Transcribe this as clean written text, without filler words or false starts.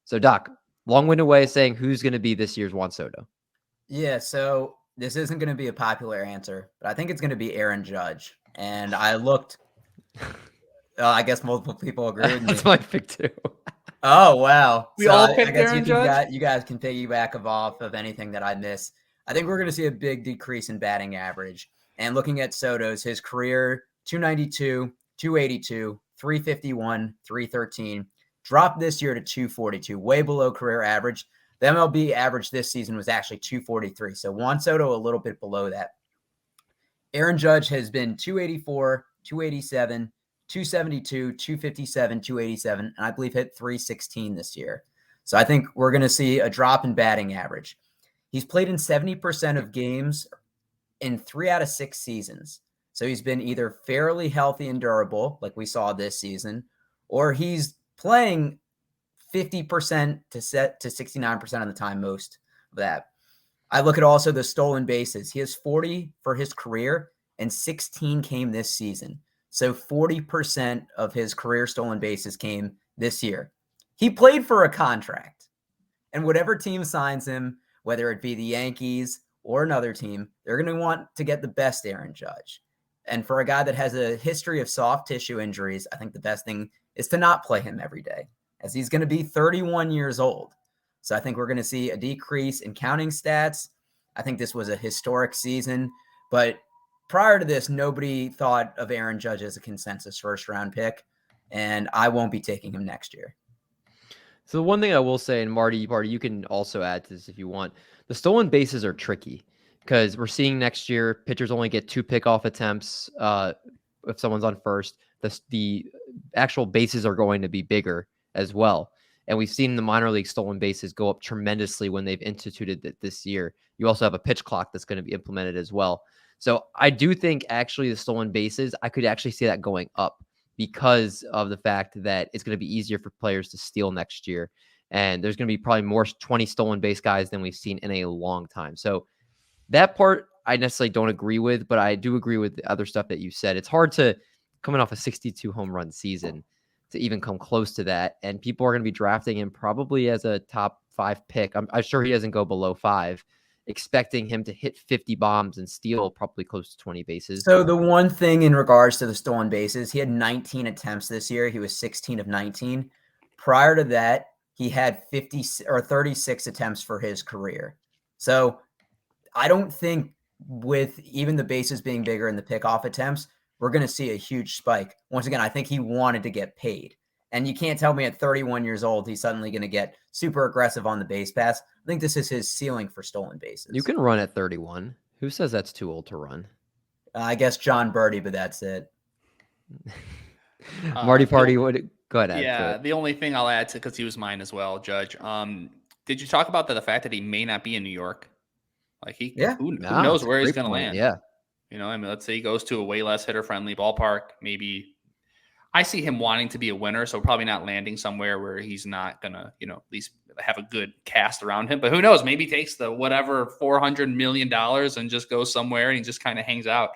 So, Doc, long-winded way of saying who's going to be this year's Juan Soto. Yeah, so this isn't going to be a popular answer, but I think it's going to be Aaron Judge. And I looked, I guess multiple people agree with me. That's my pick too. Oh, wow. We So all I picked guess Aaron Judge? you guys can piggyback off of anything that I miss. I think we're going to see a big decrease in batting average. And looking at Soto's, his career 292, 282, 351, 313, dropped this year to 242, way below career average. The MLB average this season was actually 243. So Juan Soto a little bit below that. Aaron Judge has been 284, 287, 272, 257, 287, and I believe hit 316 this year. So I think we're going to see a drop in batting average. He's played in 70% of games in 3 out of 6 seasons. So he's been either fairly healthy and durable, like we saw this season, or he's playing 50% to 69% of the time, most of that. I look at also the stolen bases. He has 40 for his career, and 16 came this season. So 40% of his career stolen bases came this year. He played for a contract, and whatever team signs him, whether it be the Yankees or another team, they're going to want to get the best Aaron Judge. And for a guy that has a history of soft tissue injuries, I think the best thing is to not play him every day, as he's going to be 31 years old. So I think we're going to see a decrease in counting stats. I think this was a historic season, but prior to this, nobody thought of Aaron Judge as a consensus first-round pick, and I won't be taking him next year. So the one thing I will say, and Marty, you can also add to this if you want, the stolen bases are tricky because we're seeing next year pitchers only get 2 pickoff attempts if someone's on first. The actual bases are going to be bigger as well. And we've seen the minor league stolen bases go up tremendously when they've instituted it this year. You also have a pitch clock that's going to be implemented as well. So I do think actually the stolen bases, I could actually see that going up because of the fact that it's going to be easier for players to steal next year. And there's going to be probably more 20 stolen base guys than we've seen in a long time. So that part I necessarily don't agree with, but I do agree with the other stuff that you said. It's hard to, coming off a 62 home run season, to even come close to that. And people are going to be drafting him probably as a top 5 pick. I'm sure he doesn't go below 5, expecting him to hit 50 bombs and steal probably close to 20 bases. So the one thing in regards to the stolen bases, he had 19 attempts this year. He was 16 of 19. Prior to that, he had 50 or 36 attempts for his career. So I don't think with even the bases being bigger and the pickoff attempts, we're going to see a huge spike. Once again, I think he wanted to get paid. And you can't tell me at 31 years old, he's suddenly going to get super aggressive on the base pass. I think this is his ceiling for stolen bases. You can run at 31. Who says that's too old to run? I guess John Birdie, but that's it. Marty Party, go ahead. Yeah, the only thing I'll add to, because he was mine as well, Judge. Did you talk about the fact that he may not be in New York? Like who knows where he's going to land? Yeah. You know, I mean, let's say he goes to a way less hitter-friendly ballpark. Maybe I see him wanting to be a winner, so probably not landing somewhere where he's not going to, at least have a good cast around him. But who knows? Maybe he takes the whatever $400 million and just goes somewhere and he just kind of hangs out.